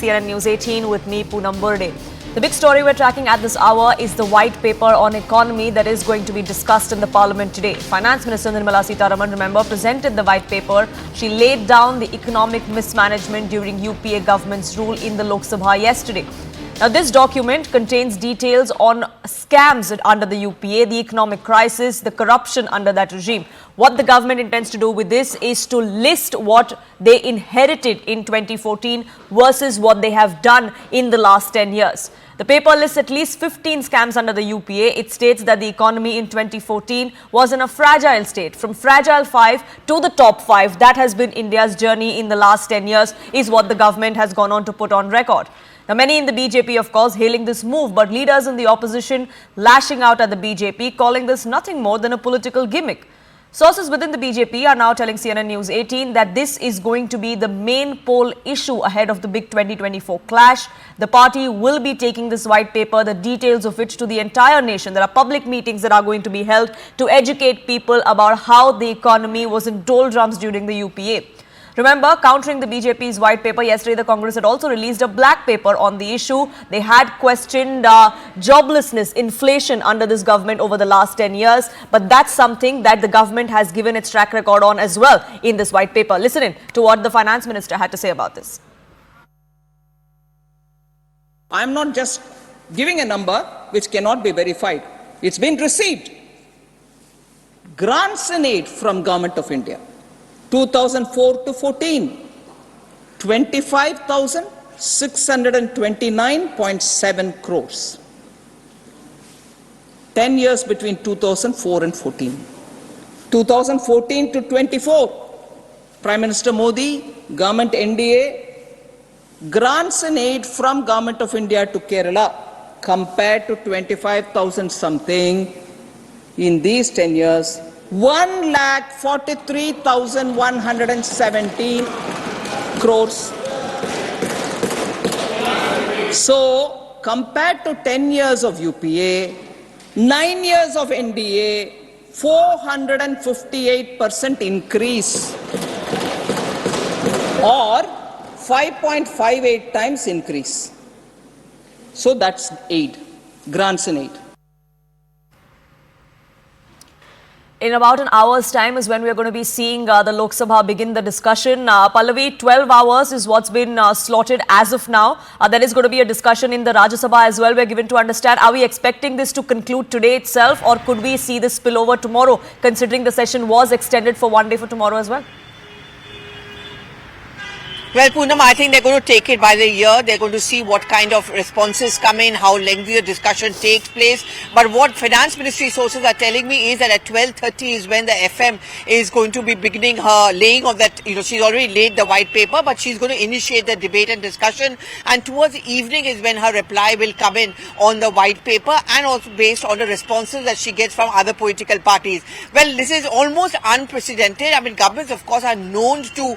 CNN News 18 with me, Poonam Burde. The big story we're tracking at this hour is the white paper on economy that is going to be discussed in the Parliament today. Finance Minister Nirmala Sitharaman, remember, presented the white paper. She laid down the economic mismanagement during UPA government's rule in the Lok Sabha yesterday. Now, this document contains details on scams under the UPA, the economic crisis, the corruption under that regime. What the government intends to do with this is to list what they inherited in 2014 versus what they have done in the last 10 years. The paper lists at least 15 scams under the UPA. It states that the economy in 2014 was in a fragile state. From fragile 5 to the top 5, that has been India's journey in the last 10 years, is what the government has gone on to put on record. Now, many in the BJP, of course, hailing this move, but leaders in the opposition lashing out at the BJP, calling this nothing more than a political gimmick. Sources within the BJP are now telling CNN News 18 that this is going to be the main poll issue ahead of the big 2024 clash. The party will be taking this white paper, the details of which, to the entire nation. There are public meetings that are going to be held to educate people about how the economy was in doldrums during the UPA. Remember, countering the BJP's white paper, yesterday the Congress had also released a black paper on the issue. They had questioned joblessness, inflation under this government over the last 10 years. But that's something that the government has given its track record on as well in this white paper. Listen in to what the finance minister had to say about this. I'm not just giving a number which cannot be verified. It's been received. Grants and aid from Government of India. 2004 to 14, 25,629.7 crores. 10 years between 2004 and 14. 2014 to 24, Prime Minister Modi, Government NDA, grants and aid from Government of India to Kerala compared to 25,000 something in these 10 years. 1,43,117 crores. So, compared to 10 years of UPA, 9 years of NDA, 458% increase, or 5.58 times increase. So that's aid, grants and aid. In about an hour's time is when we are going to be seeing the Lok Sabha begin the discussion. Pallavi, 12 hours is what's been slotted as of now. There is going to be a discussion in the Rajya Sabha as well. We're given to understand, are we expecting this to conclude today itself, or could we see this spill over tomorrow, considering the session was extended for one day for tomorrow as well? Well, Poonam, I think they're going to take it by the year. They're going to see what kind of responses come in, how lengthy the discussion takes place. But what Finance Ministry sources are telling me is that at 12:30 is when the FM is going to be beginning her laying of that. She's already laid the white paper, but she's going to initiate the debate and discussion. And towards the evening is when her reply will come in on the white paper, and also based on the responses that she gets from other political parties. Well, this is almost unprecedented. I mean, governments, of course, are known to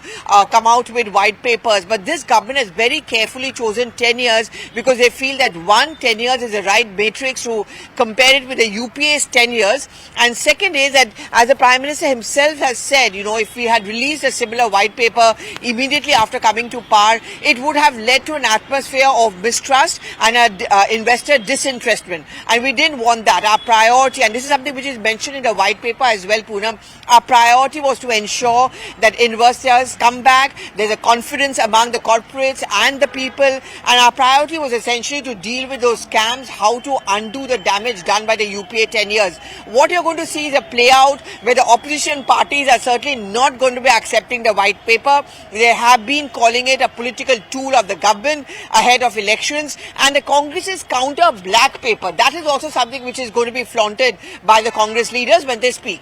come out with white papers, but this government has very carefully chosen 10 years because they feel that 10 years is the right matrix to compare it with the UPA's 10 years. And second is that, as the Prime Minister himself has said, if we had released a similar white paper immediately after coming to power, it would have led to an atmosphere of mistrust and investor disinterestment. And we didn't want that. Our priority, and this is something which is mentioned in the white paper as well, Poonam, our priority was to ensure that investors come back, there's a confidence among the corporates and the people, and our priority was essentially to deal with those scams, how to undo the damage done by the UPA 10 years. What you're going to see is a play out where the opposition parties are certainly not going to be accepting the white paper. They have been calling it a political tool of the government ahead of elections, and the Congress's counter black paper, that is also something which is going to be flaunted by the Congress leaders when they speak.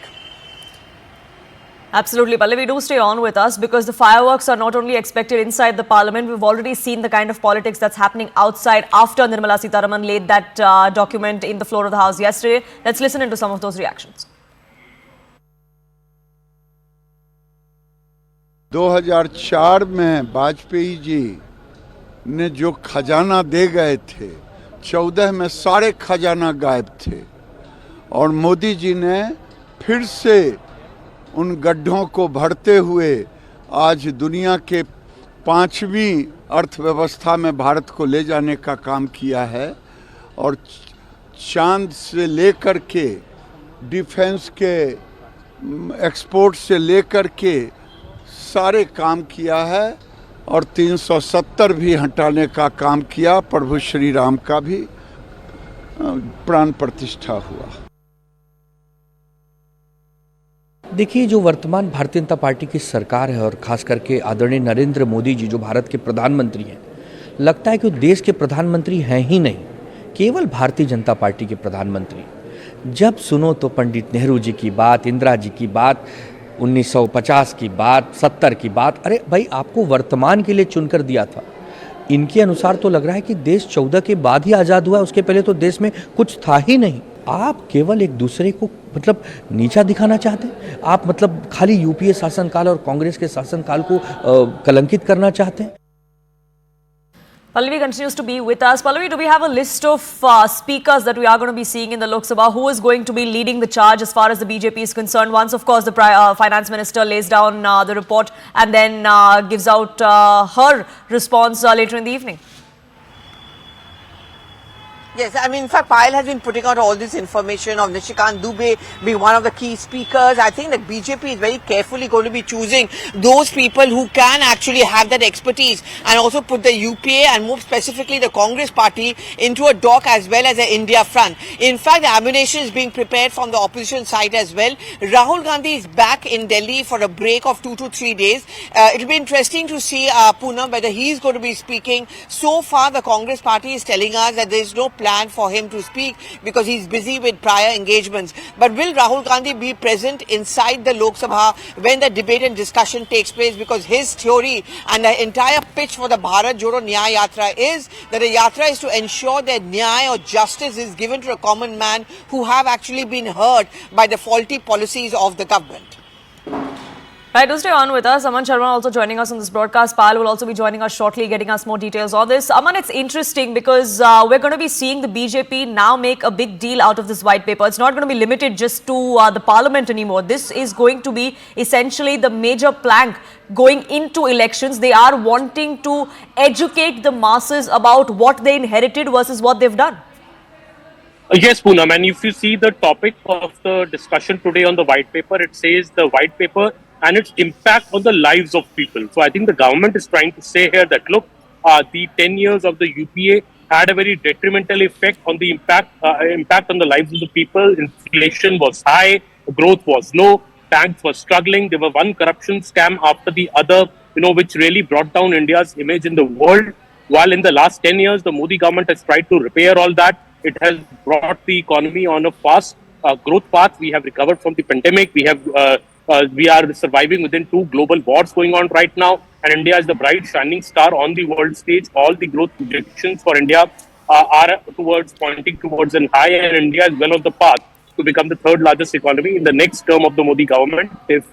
Absolutely, Pallavi, do stay on with us, because the fireworks are not only expected inside the Parliament. We've already seen the kind of politics that's happening outside after Nirmala Sitharaman laid that document in the floor of the House yesterday. Let's listen into some of those reactions. 2004 में वाजपेयी जी ने जो खजाना दे गए थे, 14 में सारे खजाना गायब थे, और मोदी जी ने फिर से उन गड्ढों को भरते हुए आज दुनिया के 5वीं अर्थव्यवस्था में भारत को ले जाने का काम किया है और चांद से लेकर के डिफेंस के एक्सपोर्ट से लेकर के सारे काम किया है और 370 भी हटाने का काम किया। प्रभु श्री राम का भी प्राण प्रतिष्ठा हुआ। देखिए, जो वर्तमान भारतीय जनता पार्टी की सरकार है और खास करके आदरणीय नरेंद्र मोदी जी जो भारत के प्रधानमंत्री हैं, लगता है कि वो देश के प्रधानमंत्री हैं ही नहीं, केवल भारतीय जनता पार्टी के प्रधानमंत्री। जब सुनो तो पंडित नेहरू जी की बात, इंदिरा जी की बात, 1950 की बात, 70 की बात, अरे भाई आपको वर्तमान के लिए चुनकर दिया था। इनके अनुसार तो लग रहा है कि देश 14 के बाद ही आज़ाद हुआ है, उसके पहले तो देश में कुछ था ही नहीं। आप केवल एक दूसरे को मतलब नीचा दिखाना चाहते हैं, आप मतलब खाली यूपीए शासनकाल और कांग्रेस के शासनकाल को कलंकित करना चाहते हैं। Pallavi continues to be with us. Pallavi, do we have a list of speakers that we are going to be seeing in the Lok Sabha? Who is going to be leading the charge as far as the BJP is concerned? Once, of course, the finance minister lays down the report and then gives out her response later in the evening. Yes, I mean, in fact, Payal has been putting out all this information of Nishikant Dubey being one of the key speakers. I think that BJP is very carefully going to be choosing those people who can actually have that expertise and also put the UPA and more specifically the Congress party into a dock as well as an India front. In fact, the ammunition is being prepared from the opposition side as well. Rahul Gandhi is back in Delhi for a break of 2 to 3 days. It will be interesting to see, Poonam, whether he is going to be speaking. So far, the Congress party is telling us that there is no plan for him to speak because he's busy with prior engagements. But will Rahul Gandhi be present inside the Lok Sabha when the debate and discussion takes place? Because his theory and the entire pitch for the Bharat Jodo Nyaya Yatra is that the yatra is to ensure that Nyaya or justice is given to a common man who have actually been hurt by the faulty policies of the government. Right, do stay on with us. Aman Sharma also joining us on this broadcast. Payal will also be joining us shortly, getting us more details on this. Aman, it's interesting because we're going to be seeing the BJP now make a big deal out of this white paper. It's not going to be limited just to the parliament anymore. This is going to be essentially the major plank going into elections. They are wanting to educate the masses about what they inherited versus what they've done. Yes, Poonam, and if you see the topic of the discussion today on the white paper, it says the white paper and its impact on the lives of people. So I think the government is trying to say here that, look, the 10 years of the UPA had a very detrimental effect on the impact on the lives of the people. Inflation was high, growth was low, banks were struggling. There were one corruption scam after the other, which really brought down India's image in the world. While in the last 10 years, the Modi government has tried to repair all that. It has brought the economy on a fast growth path. We have recovered from the pandemic. We are surviving within 2 global wars going on right now, and India is the bright shining star on the world stage. All the growth projections for India are pointing towards an high, and India is well on the path to become the 3rd largest economy in the next term of the Modi government if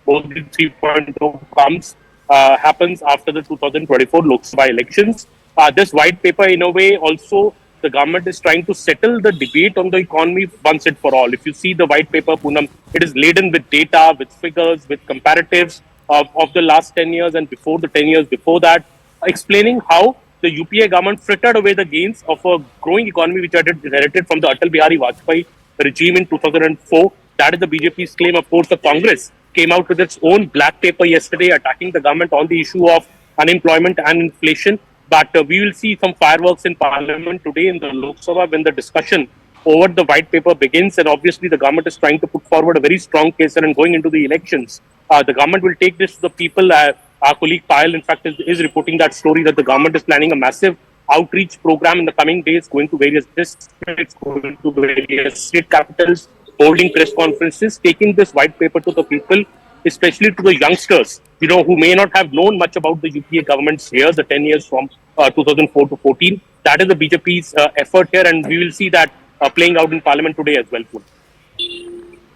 Modi 3.0 happens after the 2024 Lok Sabha elections. This white paper, in a way, also the government is trying to settle the debate on the economy once and for all. If you see the white paper, Poonam, it is laden with data, with figures, with comparatives of the last 10 years and before the 10 years before that, explaining how the UPA government frittered away the gains of a growing economy which had inherited from the Atal Bihari Vajpayee regime in 2004. That is the BJP's claim. Of course, the Congress came out with its own black paper yesterday attacking the government on the issue of unemployment and inflation. But we will see some fireworks in Parliament today in the Lok Sabha when the discussion over the white paper begins. And obviously, the government is trying to put forward a very strong case and going into the elections. The government will take this to the people. Our colleague Payal, in fact, is reporting that story that the government is planning a massive outreach program in the coming days, going to various districts, going to various state capitals, holding press conferences, taking this white paper to the people, especially to the youngsters, who may not have known much about the UPA government's years, the 10 years from 2004 to 14. That is the BJP's effort here, and we will see that playing out in Parliament today as well.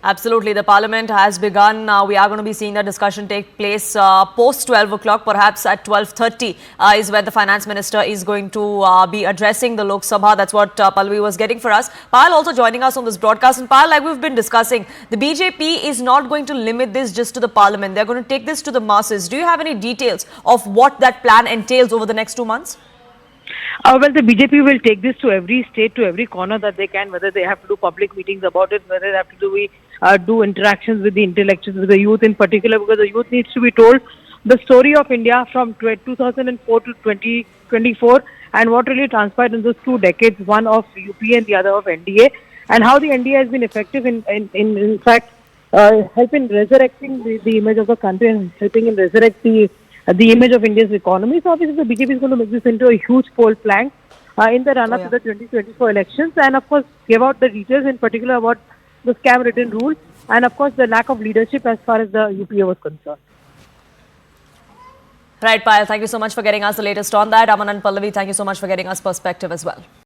Absolutely. The Parliament has begun. We are going to be seeing that discussion take place post 12 o'clock, perhaps at 12:30 is where the Finance Minister is going to be addressing the Lok Sabha. That's what Pallavi was getting for us. Payal also joining us on this broadcast. And Payal, like we've been discussing, the BJP is not going to limit this just to the Parliament. They're going to take this to the masses. Do you have any details of what that plan entails over the next 2 months? Well, the BJP will take this to every state, to every corner that they can, whether they have to do public meetings about it, whether they have to do interactions with the intellectuals, with the youth in particular, because the youth needs to be told the story of India from 2004 to 2024 and what really transpired in those 2 decades, one of UPA and the other of NDA, and how the NDA has been effective in fact, helping resurrecting the image of the country and helping in resurrect the image of India's economy. So obviously the BJP is going to make this into a huge poll plank in the run-up to the 2024 elections, and of course give out the details in particular about the scam written rule and of course the lack of leadership as far as the UPA was concerned. Right, Payal, thank you so much for getting us the latest on that. Aman and Pallavi, thank you so much for getting us perspective as well.